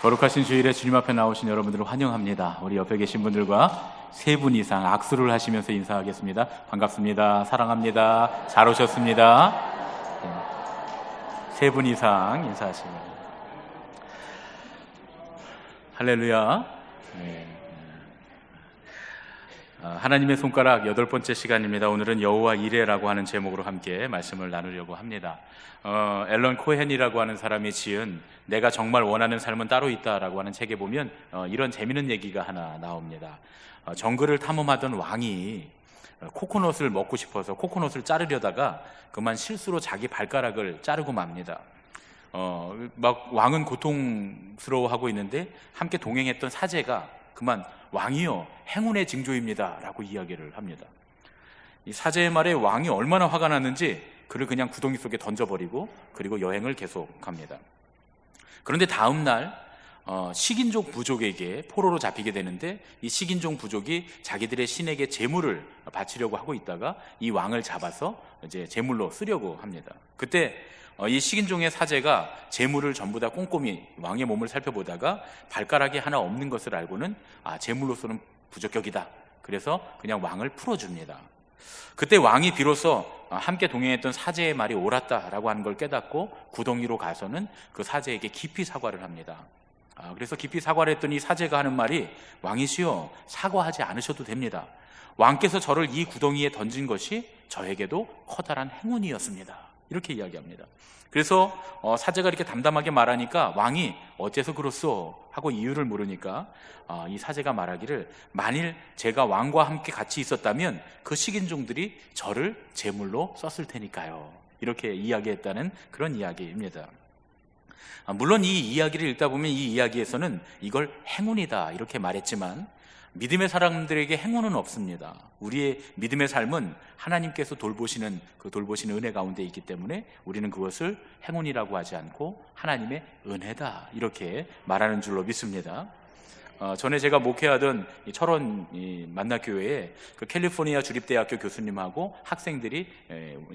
거룩하신 주일에 주님 앞에 나오신 여러분들을 환영합니다. 우리 옆에 계신 분들과 세 분 이상 악수를 하시면서 인사하겠습니다. 반갑습니다. 사랑합니다. 잘 오셨습니다. 세 분 이상 인사하십니다. 할렐루야. 하나님의 손가락 8번째 시간입니다. 오늘은 여호와 이레라고 하는 제목으로 함께 말씀을 나누려고 합니다. 앨런 코헨이라고 하는 사람이 지은 내가 정말 원하는 삶은 따로 있다라고 하는 책에 보면 이런 재미있는 얘기가 하나 나옵니다. 정글을 탐험하던 왕이 코코넛을 먹고 싶어서 코코넛을 자르려다가 그만 실수로 자기 발가락을 자르고 맙니다. 막 왕은 고통스러워하고 있는데 함께 동행했던 사제가 그만 왕이요 행운의 징조입니다 라고 이야기를 합니다. 이 사제의 말에 왕이 얼마나 화가 났는지 그를 그냥 구덩이 속에 던져버리고 그리고 여행을 계속합니다. 그런데 다음 날 식인종 부족에게 포로로 잡히게 되는데 이 식인종 부족이 자기들의 신에게 제물을 바치려고 하고 있다가 이 왕을 잡아서 이제 제물로 쓰려고 합니다. 그때 이 식인종의 사제가 제물을 전부 다 꼼꼼히 왕의 몸을 살펴보다가 발가락이 하나 없는 것을 알고는 제물로서는 부적격이다. 그래서 그냥 왕을 풀어줍니다. 그때 왕이 비로소 함께 동행했던 사제의 말이 옳았다라고 하는 걸 깨닫고 구덩이로 가서는 그 사제에게 깊이 사과를 합니다. 그래서 깊이 사과를 했더니 사제가 하는 말이 왕이시여 사과하지 않으셔도 됩니다. 왕께서 저를 이 구덩이에 던진 것이 저에게도 커다란 행운이었습니다. 이렇게 이야기합니다. 그래서 사제가 이렇게 담담하게 말하니까 왕이 어째서 그렇소 하고 이유를 물으니까 이 사제가 말하기를 만일 제가 왕과 함께 같이 있었다면 그 식인종들이 저를 제물로 썼을 테니까요. 이렇게 이야기했다는 그런 이야기입니다. 물론 이 이야기를 읽다 보면 이 이야기에서는 이걸 행운이다 이렇게 말했지만 믿음의 사람들에게 행운은 없습니다. 우리의 믿음의 삶은 하나님께서 돌보시는 그 돌보시는 은혜 가운데 있기 때문에 우리는 그것을 행운이라고 하지 않고 하나님의 은혜다 이렇게 말하는 줄로 믿습니다. 전에 제가 목회하던 이 철원 만나교회에 그 캘리포니아 주립대학교 교수님하고 학생들이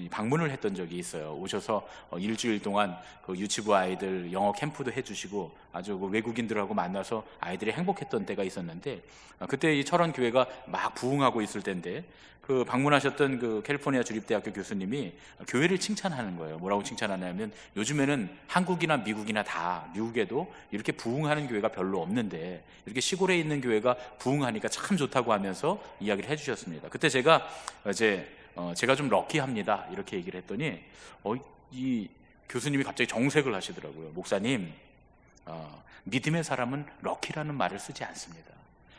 방문을 했던 적이 있어요. 오셔서 일주일 동안 그 유치부 아이들 영어 캠프도 해주시고 아주 그 외국인들하고 만나서 아이들이 행복했던 때가 있었는데 그때 이 철원 교회가 막 부흥하고 있을 때인데 그 방문하셨던 그 캘리포니아 주립대학교 교수님이 교회를 칭찬하는 거예요. 뭐라고 칭찬하냐면 요즘에는 한국이나 미국이나 다 미국에도 이렇게 부흥하는 교회가 별로 없는데 이렇게 시골에 있는 교회가 부흥하니까 참 좋다고 하면서 이야기를 해주셨습니다. 그때 제가 제가 좀 럭키합니다 이렇게 얘기를 했더니 이 교수님이 갑자기 정색을 하시더라고요. 목사님, 믿음의 사람은 럭키라는 말을 쓰지 않습니다.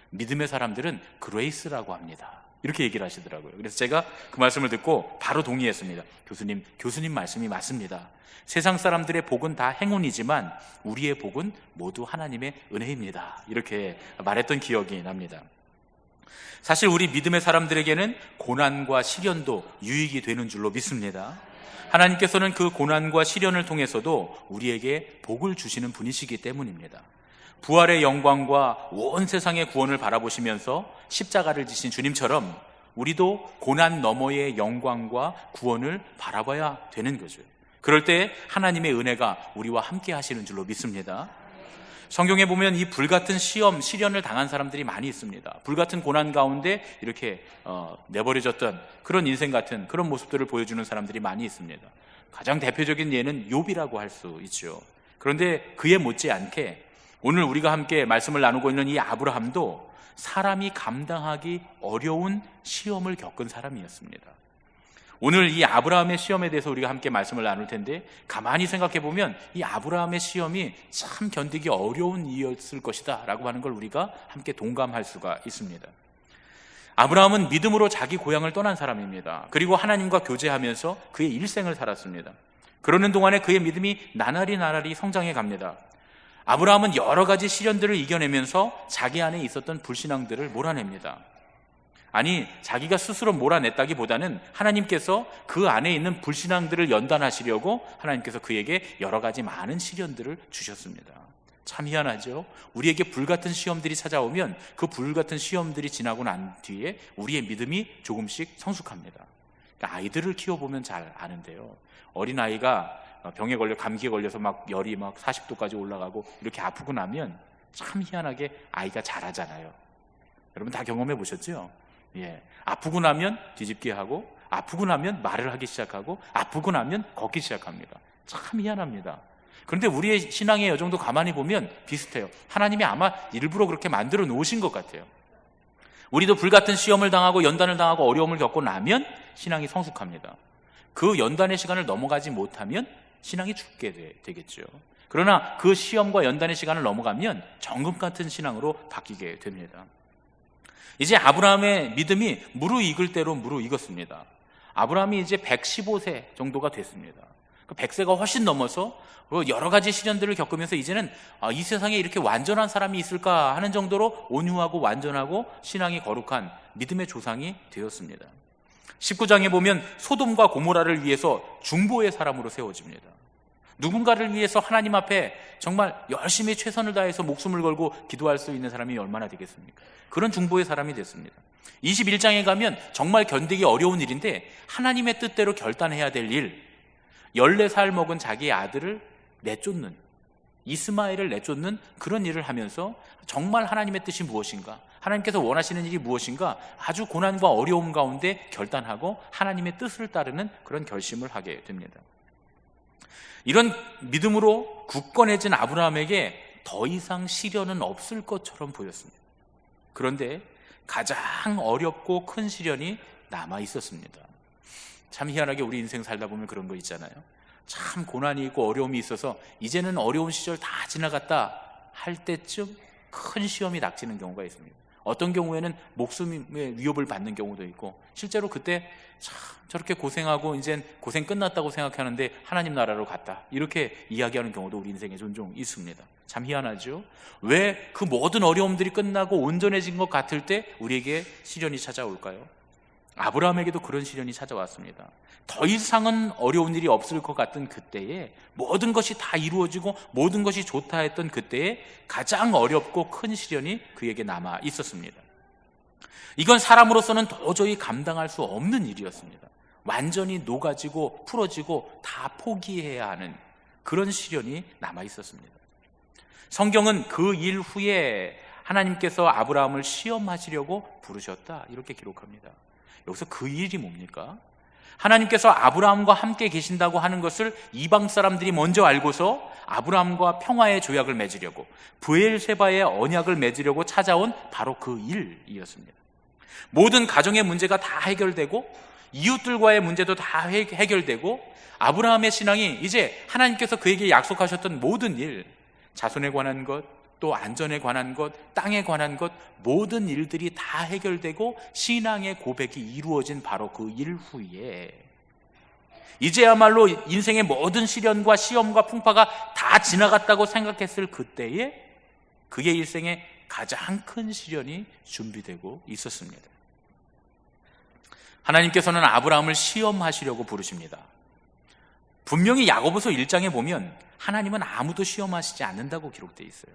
믿음의 사람들은 그레이스라고 합니다. 이렇게 얘기를 하시더라고요. 그래서 제가 그 말씀을 듣고 바로 동의했습니다. 교수님 말씀이 맞습니다. 세상 사람들의 복은 다 행운이지만 우리의 복은 모두 하나님의 은혜입니다. 이렇게 말했던 기억이 납니다. 사실 우리 믿음의 사람들에게는 고난과 시련도 유익이 되는 줄로 믿습니다. 하나님께서는 그 고난과 시련을 통해서도 우리에게 복을 주시는 분이시기 때문입니다. 부활의 영광과 온 세상의 구원을 바라보시면서 십자가를 지신 주님처럼 우리도 고난 너머의 영광과 구원을 바라봐야 되는 거죠. 그럴 때 하나님의 은혜가 우리와 함께 하시는 줄로 믿습니다. 성경에 보면 이 불같은 시험, 시련을 당한 사람들이 많이 있습니다. 불같은 고난 가운데 이렇게 내버려졌던 그런 인생 같은 그런 모습들을 보여주는 사람들이 많이 있습니다. 가장 대표적인 예는 욥이라고 할 수 있죠. 그런데 그에 못지않게 오늘 우리가 함께 말씀을 나누고 있는 이 아브라함도 사람이 감당하기 어려운 시험을 겪은 사람이었습니다. 오늘 이 아브라함의 시험에 대해서 우리가 함께 말씀을 나눌 텐데 가만히 생각해 보면 이 아브라함의 시험이 참 견디기 어려운 일이었을 것이다 라고 하는 걸 우리가 함께 동감할 수가 있습니다. 아브라함은 믿음으로 자기 고향을 떠난 사람입니다. 그리고 하나님과 교제하면서 그의 일생을 살았습니다. 그러는 동안에 그의 믿음이 나날이 성장해 갑니다. 아브라함은 여러 가지 시련들을 이겨내면서 자기 안에 있었던 불신앙들을 몰아냅니다. 아니, 자기가 스스로 몰아냈다기보다는 하나님께서 그 안에 있는 불신앙들을 연단하시려고 하나님께서 그에게 여러 가지 많은 시련들을 주셨습니다. 참 희한하죠? 우리에게 불같은 시험들이 찾아오면 그 불같은 시험들이 지나고 난 뒤에 우리의 믿음이 조금씩 성숙합니다. 그러니까 아이들을 키워보면 잘 아는데요. 어린아이가 병에 걸려 감기에 걸려서 막 열이 막 40도까지 올라가고 이렇게 아프고 나면 참 희한하게 아이가 자라잖아요. 여러분 다 경험해 보셨죠? 예. 아프고 나면 뒤집기 하고, 아프고 나면 말을 하기 시작하고, 아프고 나면 걷기 시작합니다. 참 희한합니다. 그런데 우리의 신앙의 여정도 가만히 보면 비슷해요. 하나님이 아마 일부러 그렇게 만들어 놓으신 것 같아요. 우리도 불같은 시험을 당하고 연단을 당하고 어려움을 겪고 나면 신앙이 성숙합니다. 그 연단의 시간을 넘어가지 못하면 신앙이 죽게 되겠죠. 그러나 그 시험과 연단의 시간을 넘어가면 정금 같은 신앙으로 바뀌게 됩니다. 이제 아브라함의 믿음이 무르익을 대로 무르익었습니다. 아브라함이 이제 115세 정도가 됐습니다. 100세가 훨씬 넘어서 여러 가지 시련들을 겪으면서 이제는 이 세상에 이렇게 완전한 사람이 있을까 하는 정도로 온유하고 완전하고 신앙이 거룩한 믿음의 조상이 되었습니다. 19장에 보면 소돔과 고모라를 위해서 중보의 사람으로 세워집니다. 누군가를 위해서 하나님 앞에 정말 열심히 최선을 다해서 목숨을 걸고 기도할 수 있는 사람이 얼마나 되겠습니까? 그런 중보의 사람이 됐습니다. 21장에 가면 정말 견디기 어려운 일인데 하나님의 뜻대로 결단해야 될 일, 14살 먹은 자기의 아들을 내쫓는, 이스마엘을 내쫓는 그런 일을 하면서 정말 하나님의 뜻이 무엇인가, 하나님께서 원하시는 일이 무엇인가 아주 고난과 어려움 가운데 결단하고 하나님의 뜻을 따르는 그런 결심을 하게 됩니다. 이런 믿음으로 굳건해진 아브라함에게 더 이상 시련은 없을 것처럼 보였습니다. 그런데 가장 어렵고 큰 시련이 남아 있었습니다. 참 희한하게 우리 인생 살다 보면 그런 거 있잖아요. 참 고난이 있고 어려움이 있어서 이제는 어려운 시절 다 지나갔다 할 때쯤 큰 시험이 닥치는 경우가 있습니다. 어떤 경우에는 목숨의 위협을 받는 경우도 있고, 실제로 그때 참 저렇게 고생하고 이젠 고생 끝났다고 생각하는데 하나님 나라로 갔다, 이렇게 이야기하는 경우도 우리 인생에 종종 있습니다. 참 희한하죠? 왜 그 모든 어려움들이 끝나고 온전해진 것 같을 때 우리에게 시련이 찾아올까요? 아브라함에게도 그런 시련이 찾아왔습니다. 더 이상은 어려운 일이 없을 것 같던 그때에, 모든 것이 다 이루어지고 모든 것이 좋다 했던 그때에 가장 어렵고 큰 시련이 그에게 남아 있었습니다. 이건 사람으로서는 도저히 감당할 수 없는 일이었습니다. 완전히 녹아지고 풀어지고 다 포기해야 하는 그런 시련이 남아 있었습니다. 성경은 그 일 후에 하나님께서 아브라함을 시험하시려고 부르셨다, 이렇게 기록합니다. 여기서 그 일이 뭡니까? 하나님께서 아브라함과 함께 계신다고 하는 것을 이방 사람들이 먼저 알고서 아브라함과 평화의 조약을 맺으려고, 브엘세바의 언약을 맺으려고 찾아온 바로 그 일이었습니다. 모든 가정의 문제가 다 해결되고 이웃들과의 문제도 다 해결되고 아브라함의 신앙이 이제 하나님께서 그에게 약속하셨던 모든 일, 자손에 관한 것, 또 안전에 관한 것, 땅에 관한 것, 모든 일들이 다 해결되고 신앙의 고백이 이루어진 바로 그 일 후에 이제야말로 인생의 모든 시련과 시험과 풍파가 다 지나갔다고 생각했을 그때에 그의 일생에 가장 큰 시련이 준비되고 있었습니다. 하나님께서는 아브라함을 시험하시려고 부르십니다. 분명히 야고보서 1장에 보면 하나님은 아무도 시험하시지 않는다고 기록되어 있어요.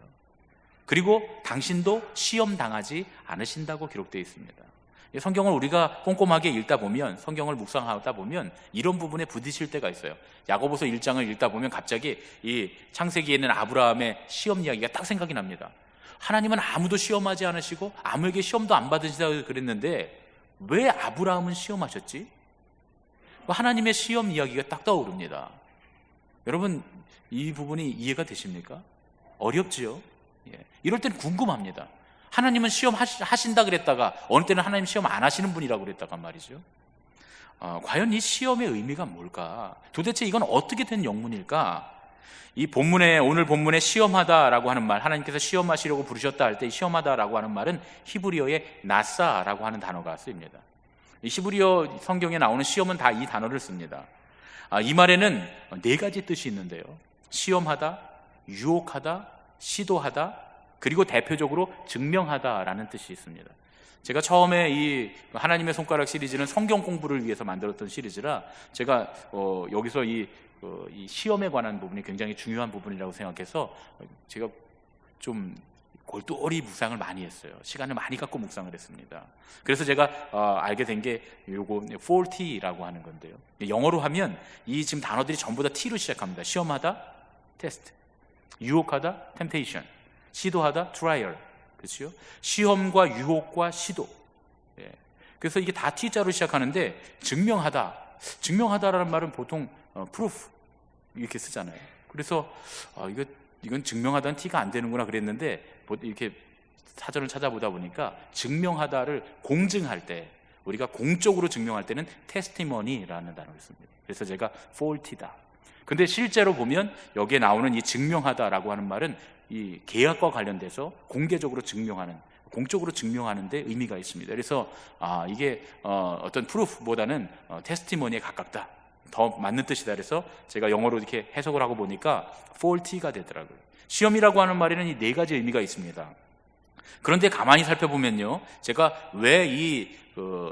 그리고 당신도 시험 당하지 않으신다고 기록되어 있습니다. 성경을 우리가 꼼꼼하게 읽다 보면, 성경을 묵상하다 보면 이런 부분에 부딪힐 때가 있어요. 야고보서 1장을 읽다 보면 갑자기 이 창세기에 있는 아브라함의 시험 이야기가 딱 생각이 납니다. 하나님은 아무도 시험하지 않으시고 아무에게 시험도 안 받으시다고 그랬는데 왜 아브라함은 시험하셨지? 하나님의 시험 이야기가 딱 떠오릅니다. 여러분, 이 부분이 이해가 되십니까? 어렵지요? 이럴 때는 궁금합니다. 하나님은 시험 하신다 그랬다가 어느 때는 하나님 시험 안 하시는 분이라고 그랬다가 말이죠. 과연 이 시험의 의미가 뭘까? 도대체 이건 어떻게 된 영문일까? 이 본문에, 오늘 본문에 시험하다라고 하는 말, 하나님께서 시험하시려고 부르셨다 할 때 이 시험하다라고 하는 말은 히브리어의 나사라고 하는 단어가 쓰입니다. 이 히브리어 성경에 나오는 시험은 다 이 단어를 씁니다. 이 말에는 네 가지 뜻이 있는데요. 시험하다, 유혹하다, 시도하다, 그리고 대표적으로 증명하다라는 뜻이 있습니다. 제가 처음에 이 하나님의 손가락 시리즈는 성경 공부를 위해서 만들었던 시리즈라 제가 여기서 이 시험에 관한 부분이 굉장히 중요한 부분이라고 생각해서 제가 좀 골똘히 묵상을 많이 했어요. 시간을 많이 갖고 묵상을 했습니다. 그래서 제가 알게 된 게 요거 faulty라고 하는 건데요. 영어로 하면 이 지금 단어들이 전부 다 T로 시작합니다. 시험하다, 테스트, 유혹하다, temptation, 시도하다, trial. 그렇죠? 시험과 유혹과 시도. 예. 그래서 이게 다 T자로 시작하는데 증명하다라는 말은 보통 proof 이렇게 쓰잖아요. 그래서 이건 증명하다는 T가 안 되는구나 그랬는데 이렇게 사전을 찾아보다 보니까 증명하다를 공증할 때, 우리가 공적으로 증명할 때는 testimony라는 단어를 씁니다. 그래서 제가 faulty다. 근데 실제로 보면 여기에 나오는 이 증명하다라고 하는 말은 이 계약과 관련돼서 공개적으로 증명하는, 공적으로 증명하는 데 의미가 있습니다. 그래서 이게 어떤 프루프보다는 테스티모니에 가깝다, 더 맞는 뜻이다. 그래서 제가 영어로 이렇게 해석을 하고 보니까 faulty가 되더라고요. 시험이라고 하는 말에는 이 네 가지 의미가 있습니다. 그런데 가만히 살펴보면요, 제가 왜 이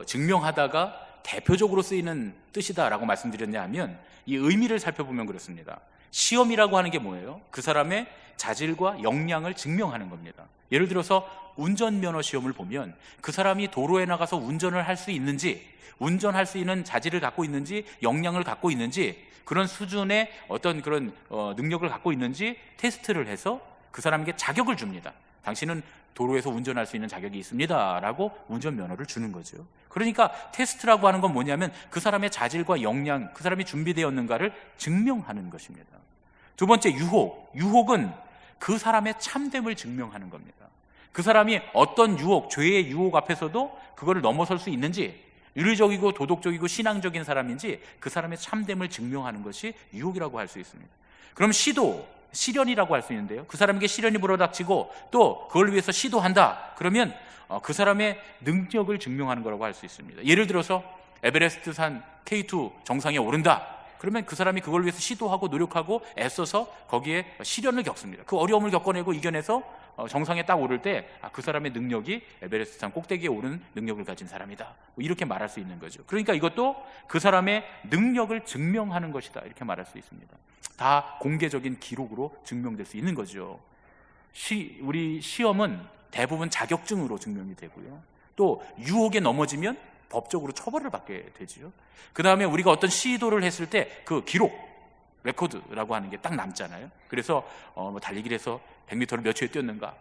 증명하다가 대표적으로 쓰이는 뜻이다라고 말씀드렸냐 하면, 이 의미를 살펴보면 그렇습니다. 시험이라고 하는 게 뭐예요? 그 사람의 자질과 역량을 증명하는 겁니다. 예를 들어서 운전면허 시험을 보면 그 사람이 도로에 나가서 운전을 할 수 있는지, 운전할 수 있는 자질을 갖고 있는지, 역량을 갖고 있는지, 그런 수준의 어떤 그런 능력을 갖고 있는지 테스트를 해서 그 사람에게 자격을 줍니다. 당신은 도로에서 운전할 수 있는 자격이 있습니다 라고 운전면허를 주는 거죠. 그러니까 테스트라고 하는 건 뭐냐면 그 사람의 자질과 역량, 그 사람이 준비되었는가를 증명하는 것입니다. 두 번째, 유혹은 그 사람의 참됨을 증명하는 겁니다. 그 사람이 어떤 유혹, 죄의 유혹 앞에서도 그거를 넘어설 수 있는지, 윤리적이고 도덕적이고 신앙적인 사람인지 그 사람의 참됨을 증명하는 것이 유혹이라고 할 수 있습니다. 그럼 시련이라고 할 수 있는데요, 그 사람에게 시련이 불어닥치고 또 그걸 위해서 시도한다, 그러면 그 사람의 능력을 증명하는 거라고 할 수 있습니다. 예를 들어서 에베레스트 산 K2 정상에 오른다, 그러면 그 사람이 그걸 위해서 시도하고 노력하고 애써서 거기에 시련을 겪습니다. 그 어려움을 겪어내고 이겨내서 정상에 딱 오를 때 그 사람의 능력이 에베레스트 산 꼭대기에 오르는 능력을 가진 사람이다, 이렇게 말할 수 있는 거죠. 그러니까 이것도 그 사람의 능력을 증명하는 것이다, 이렇게 말할 수 있습니다. 다 공개적인 기록으로 증명될 수 있는 거죠. 우리 시험은 대부분 자격증으로 증명이 되고요, 또 유혹에 넘어지면 법적으로 처벌을 받게 되죠. 그 다음에 우리가 어떤 시도를 했을 때 그 기록, 레코드라고 하는 게 딱 남잖아요. 그래서 달리기를 해서 100m를 몇 초에 뛰었는가,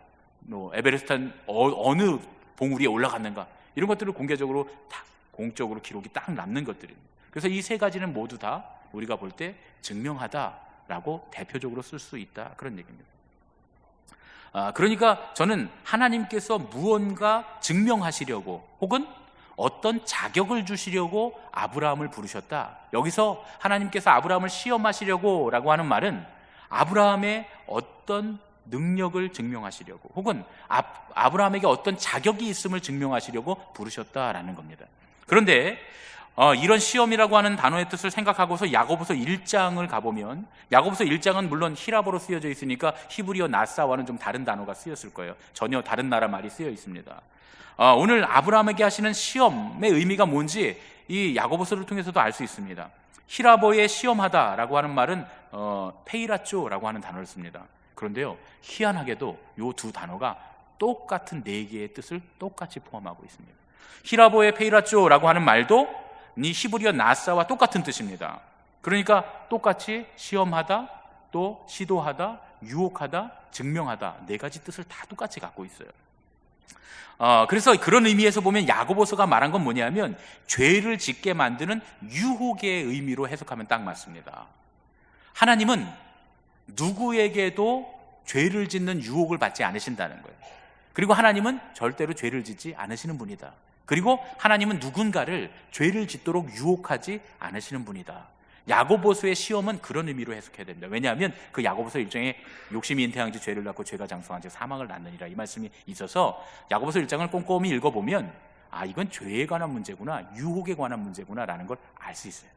에베레스트 산 어느 봉우리에 올라갔는가, 이런 것들을 공개적으로 다 공적으로 기록이 딱 남는 것들입니다. 그래서 이 세 가지는 모두 다 우리가 볼 때 증명하다라고 대표적으로 쓸 수 있다, 그런 얘기입니다. 그러니까 저는 하나님께서 무언가 증명하시려고 혹은 어떤 자격을 주시려고 아브라함을 부르셨다. 여기서 하나님께서 아브라함을 시험하시려고 라고 하는 말은 아브라함의 어떤 능력을 증명하시려고 혹은 아브라함에게 어떤 자격이 있음을 증명하시려고 부르셨다라는 겁니다. 그런데 이런 시험이라고 하는 단어의 뜻을 생각하고서 야고보서 1장을 가보면, 야고보서 1장은 물론 히라보로 쓰여져 있으니까 히브리어 나사와는 좀 다른 단어가 쓰였을 거예요. 전혀 다른 나라 말이 쓰여 있습니다. 오늘 아브라함에게 하시는 시험의 의미가 뭔지 이 야고보서를 통해서도 알 수 있습니다. 히라보의 시험하다라고 하는 말은 페이라쪼라고 하는 단어를 씁니다. 그런데요, 희한하게도 이 두 단어가 똑같은 네 개의 뜻을 똑같이 포함하고 있습니다. 히라보의 페이라쪼라고 하는 말도 이 히브리어 나사와 똑같은 뜻입니다. 그러니까 똑같이 시험하다, 또 시도하다, 유혹하다, 증명하다, 네 가지 뜻을 다 똑같이 갖고 있어요. 그래서 그런 의미에서 보면 야고보서가 말한 건 뭐냐면 죄를 짓게 만드는 유혹의 의미로 해석하면 딱 맞습니다. 하나님은 누구에게도 죄를 짓는 유혹을 받지 않으신다는 거예요. 그리고 하나님은 절대로 죄를 짓지 않으시는 분이다. 그리고 하나님은 누군가를 죄를 짓도록 유혹하지 않으시는 분이다. 야고보서의 시험은 그런 의미로 해석해야 됩니다. 왜냐하면 그 야고보서 1장에 욕심이 잉태한지 죄를 낳고 죄가 장성한지 사망을 낳느니라, 이 말씀이 있어서 야고보서 1장을 꼼꼼히 읽어보면 이건 죄에 관한 문제구나, 유혹에 관한 문제구나 라는 걸 알 수 있어요.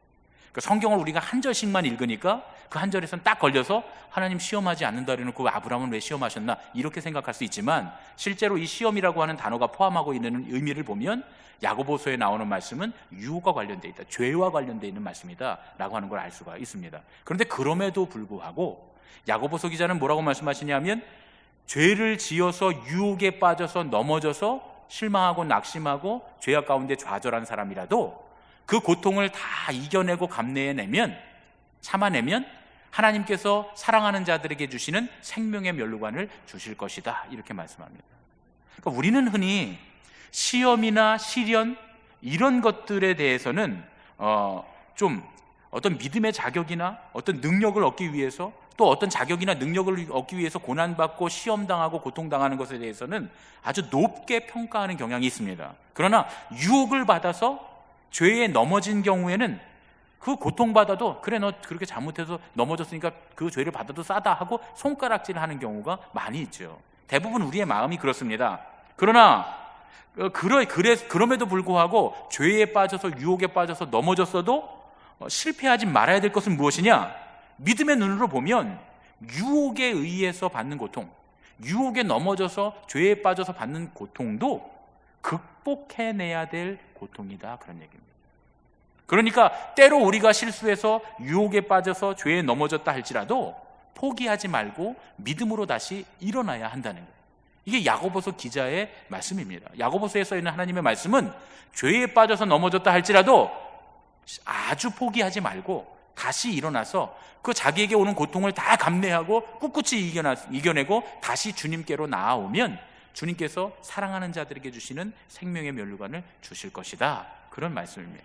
그러니까 성경을 우리가 한 절씩만 읽으니까 그 한 절에선 딱 걸려서 하나님 시험하지 않는다 그래놓고 아브라함은 왜 시험하셨나, 이렇게 생각할 수 있지만 실제로 이 시험이라고 하는 단어가 포함하고 있는 의미를 보면 야고보서에 나오는 말씀은 유혹과 관련되어 있다, 죄와 관련되어 있는 말씀이다 라고 하는 걸 알 수가 있습니다. 그런데 그럼에도 불구하고 야고보서 기자는 뭐라고 말씀하시냐면 죄를 지어서 유혹에 빠져서 넘어져서 실망하고 낙심하고 죄악 가운데 좌절한 사람이라도 그 고통을 다 이겨내고 감내해내면, 참아내면 하나님께서 사랑하는 자들에게 주시는 생명의 면류관을 주실 것이다, 이렇게 말씀합니다. 그러니까 우리는 흔히 시험이나 시련 이런 것들에 대해서는 좀 어떤 믿음의 자격이나 어떤 능력을 얻기 위해서, 또 어떤 자격이나 능력을 얻기 위해서 고난받고 시험당하고 고통당하는 것에 대해서는 아주 높게 평가하는 경향이 있습니다. 그러나 유혹을 받아서 죄에 넘어진 경우에는 그 고통받아도, 그래 너 그렇게 잘못해서 넘어졌으니까 그 죄를 받아도 싸다 하고 손가락질을 하는 경우가 많이 있죠. 대부분 우리의 마음이 그렇습니다. 그러나 그럼에도 불구하고 죄에 빠져서 유혹에 빠져서 넘어졌어도 실패하지 말아야 될 것은 무엇이냐? 믿음의 눈으로 보면 유혹에 의해서 받는 고통, 유혹에 넘어져서 죄에 빠져서 받는 고통도 극복해내야 될 고통이다, 그런 얘기입니다. 그러니까 때로 우리가 실수해서 유혹에 빠져서 죄에 넘어졌다 할지라도 포기하지 말고 믿음으로 다시 일어나야 한다는 거예요. 이게 야고보서 기자의 말씀입니다. 야고보서에 써있는 하나님의 말씀은 죄에 빠져서 넘어졌다 할지라도 아주 포기하지 말고 다시 일어나서 그 자기에게 오는 고통을 다 감내하고 꿋꿋이 이겨내고 다시 주님께로 나아오면 주님께서 사랑하는 자들에게 주시는 생명의 면류관을 주실 것이다, 그런 말씀입니다.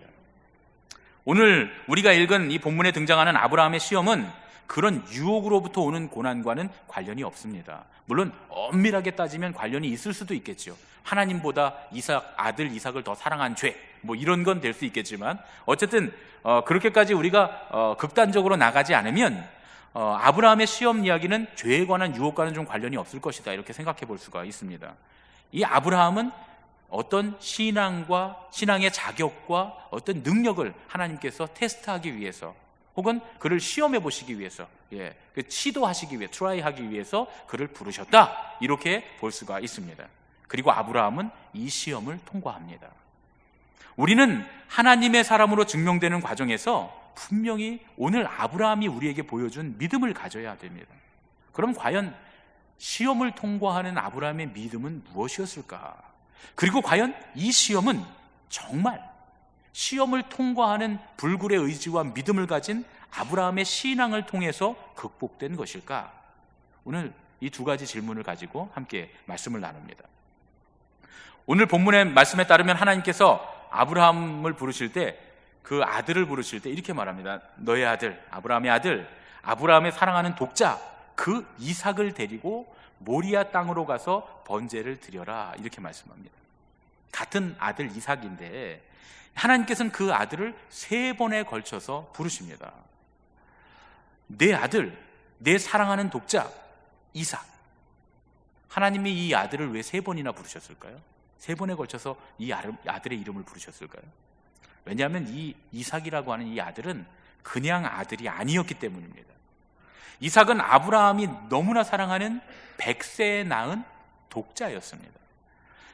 오늘 우리가 읽은 이 본문에 등장하는 아브라함의 시험은 그런 유혹으로부터 오는 고난과는 관련이 없습니다. 물론 엄밀하게 따지면 관련이 있을 수도 있겠죠. 하나님보다 아들 이삭을 더 사랑한 죄, 이런 건 될 수 있겠지만, 어쨌든 그렇게까지 우리가 극단적으로 나가지 않으면 아브라함의 시험 이야기는 죄에 관한 유혹과는 좀 관련이 없을 것이다, 이렇게 생각해 볼 수가 있습니다. 이 아브라함은 어떤 신앙의 자격과 어떤 능력을 하나님께서 테스트하기 위해서, 혹은 그를 시험해 보시기 위해서, 시도하시기 위해, 트라이하기 위해서 그를 부르셨다, 이렇게 볼 수가 있습니다. 그리고 아브라함은 이 시험을 통과합니다. 우리는 하나님의 사람으로 증명되는 과정에서 분명히 오늘 아브라함이 우리에게 보여준 믿음을 가져야 됩니다. 그럼 과연 시험을 통과하는 아브라함의 믿음은 무엇이었을까? 그리고 과연 이 시험은 정말 시험을 통과하는 불굴의 의지와 믿음을 가진 아브라함의 신앙을 통해서 극복된 것일까? 오늘 이 두 가지 질문을 가지고 함께 말씀을 나눕니다. 오늘 본문의 말씀에 따르면 하나님께서 아브라함을 부르실 때, 그 아들을 부르실 때 이렇게 말합니다. 너의 아들, 아브라함의 아들, 아브라함의 사랑하는 독자 그 이삭을 데리고 모리아 땅으로 가서 번제를 드려라, 이렇게 말씀합니다. 같은 아들 이삭인데 하나님께서는 그 아들을 3번에 걸쳐서 부르십니다. 내 아들, 내 사랑하는 독자 이삭. 하나님이 이 아들을 왜 3번이나 부르셨을까요? 3번에 걸쳐서 이 아들의 이름을 부르셨을까요? 왜냐하면 이 이삭이라고 하는 이 아들은 그냥 아들이 아니었기 때문입니다. 이삭은 아브라함이 너무나 사랑하는 100세에 낳은 독자였습니다.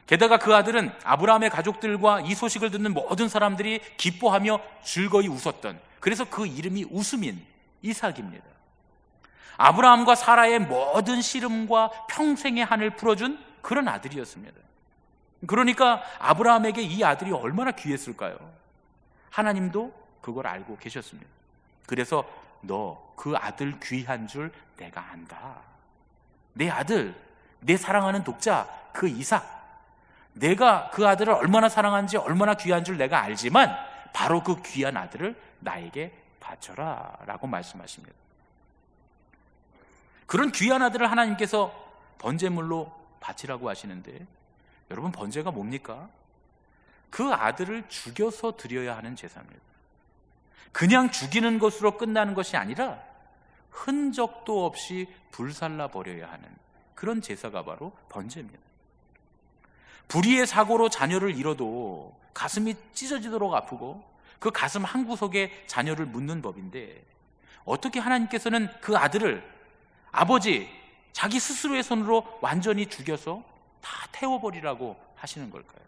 게다가 그 아들은 아브라함의 가족들과 이 소식을 듣는 모든 사람들이 기뻐하며 즐거이 웃었던, 그래서 그 이름이 웃음인 이삭입니다. 아브라함과 사라의 모든 씨름과 평생의 한을 풀어준 그런 아들이었습니다. 그러니까 아브라함에게 이 아들이 얼마나 귀했을까요? 하나님도 그걸 알고 계셨습니다. 그래서 너 그 아들 귀한 줄 내가 안다. 내 아들, 내 사랑하는 독자 그 이삭, 내가 그 아들을 얼마나 사랑하는지, 얼마나 귀한 줄 내가 알지만 바로 그 귀한 아들을 나에게 바쳐라 라고 말씀하십니다. 그런 귀한 아들을 하나님께서 번제물로 바치라고 하시는데, 여러분, 번제가 뭡니까? 그 아들을 죽여서 드려야 하는 제사입니다. 그냥 죽이는 것으로 끝나는 것이 아니라 흔적도 없이 불살라 버려야 하는 그런 제사가 바로 번제입니다. 불의의 사고로 자녀를 잃어도 가슴이 찢어지도록 아프고 그 가슴 한구석에 자녀를 묻는 법인데, 어떻게 하나님께서는 그 아들을 아버지, 자기 스스로의 손으로 완전히 죽여서 다 태워버리라고 하시는 걸까요?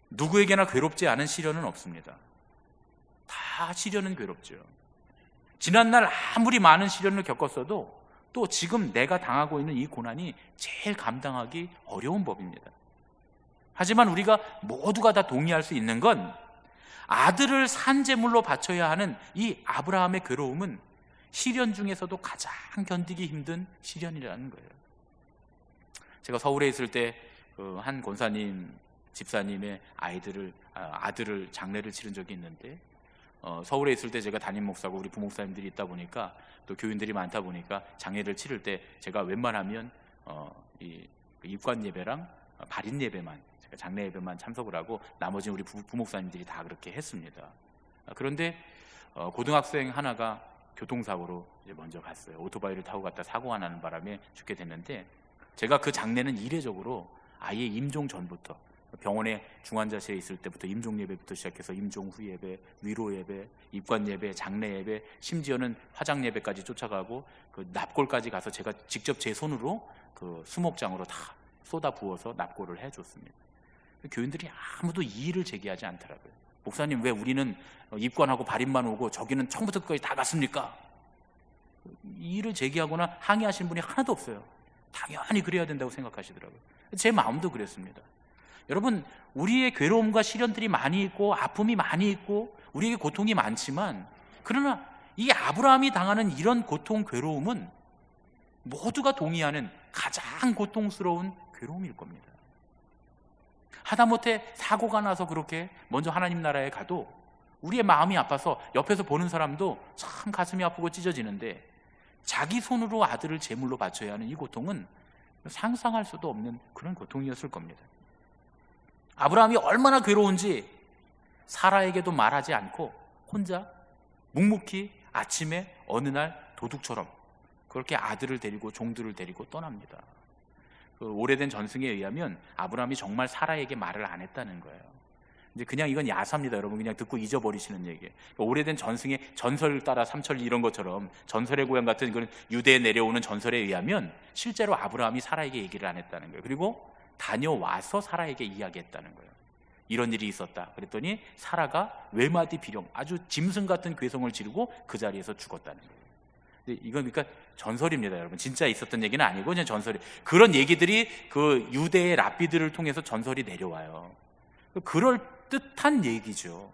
누구에게나 괴롭지 않은 시련은 없습니다. 다 시련은 괴롭죠. 지난날 아무리 많은 시련을 겪었어도 또 지금 내가 당하고 있는 이 고난이 제일 감당하기 어려운 법입니다. 하지만 우리가 모두가 다 동의할 수 있는 건 아들을 산제물로 바쳐야 하는 이 아브라함의 괴로움은 시련 중에서도 가장 견디기 힘든 시련이라는 거예요. 제가 서울에 있을 때 한 권사님 집사님의 아들을 장례를 치른 적이 있는데, 서울에 있을 때 제가 담임 목사고 우리 부목사님들이 있다 보니까 또 교인들이 많다 보니까 장례를 치를 때 제가 웬만하면 입관 예배랑 발인 예배만, 제가 장례 예배만 참석을 하고 나머지 우리 부목사님들이 다 그렇게 했습니다. 그런데 고등학생 하나가 교통사고로 이제 먼저 갔어요. 오토바이를 타고 갔다 사고가 나는 바람에 죽게 됐는데, 제가 그 장례는 이례적으로 아예 임종 전부터, 병원에 중환자실에 있을 때부터 임종 예배부터 시작해서 임종 후 예배, 위로 예배, 입관 예배, 장례 예배, 심지어는 화장 예배까지 쫓아가고 그 납골까지 가서 제가 직접 제 손으로 그 수목장으로 다 쏟아 부어서 납골을 해줬습니다. 교인들이 아무도 이의를 제기하지 않더라고요. 목사님, 왜 우리는 입관하고 발인만 오고 저기는 처음부터 끝까지 다 갔습니까? 이의를 제기하거나 항의하시는 분이 하나도 없어요. 당연히 그래야 된다고 생각하시더라고요. 제 마음도 그랬습니다. 여러분, 우리의 괴로움과 시련들이 많이 있고 아픔이 많이 있고 우리에게 고통이 많지만, 그러나 이 아브라함이 당하는 이런 고통, 괴로움은 모두가 동의하는 가장 고통스러운 괴로움일 겁니다. 하다못해 사고가 나서 그렇게 먼저 하나님 나라에 가도 우리의 마음이 아파서 옆에서 보는 사람도 참 가슴이 아프고 찢어지는데, 자기 손으로 아들을 제물로 바쳐야 하는 이 고통은 상상할 수도 없는 그런 고통이었을 겁니다. 아브라함이 얼마나 괴로운지 사라에게도 말하지 않고 혼자 묵묵히 아침에 어느 날 도둑처럼 그렇게 아들을 데리고 종들을 데리고 떠납니다. 그 오래된 전승에 의하면 아브라함이 정말 사라에게 말을 안 했다는 거예요. 이제 그냥 이건 야사입니다, 여러분. 그냥 듣고 잊어버리시는 얘기예요. 그러니까 오래된 전승의 전설 따라 삼천리 이런 것처럼 전설의 고향 같은 그런 유대에 내려오는 전설에 의하면 실제로 아브라함이 사라에게 얘기를 안 했다는 거예요. 그리고 다녀와서 사라에게 이야기했다는 거예요. 이런 일이 있었다. 그랬더니 사라가 외마디 비령, 아주 짐승 같은 괴성을 지르고 그 자리에서 죽었다는 거예요. 이건 그러니까 전설입니다, 여러분. 진짜 있었던 얘기는 아니고 그냥 전설이. 그런 얘기들이 그 유대의 랍비들을 통해서 전설이 내려와요. 그럴 듯한 얘기죠.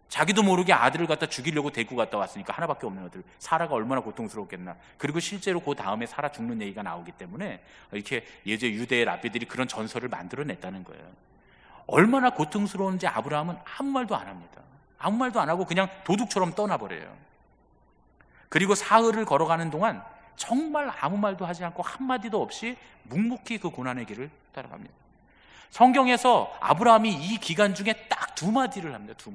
자기도 모르게 아들을 갖다 죽이려고 데리고 갔다 왔으니까, 하나밖에 없는 아들, 사라가 얼마나 고통스러웠겠나. 그리고 실제로 그 다음에 사라 죽는 얘기가 나오기 때문에 이렇게 예전 유대의 랍비들이 그런 전설을 만들어냈다는 거예요. 얼마나 고통스러운지 아브라함은 아무 말도 안 합니다. 아무 말도 안 하고 그냥 도둑처럼 떠나버려요. 그리고 사흘을 걸어가는 동안 정말 아무 말도 하지 않고 한마디도 없이 묵묵히 그 고난의 길을 따라갑니다. 성경에서 아브라함이 이 기간 중에 딱 두 마디를 합니다. 두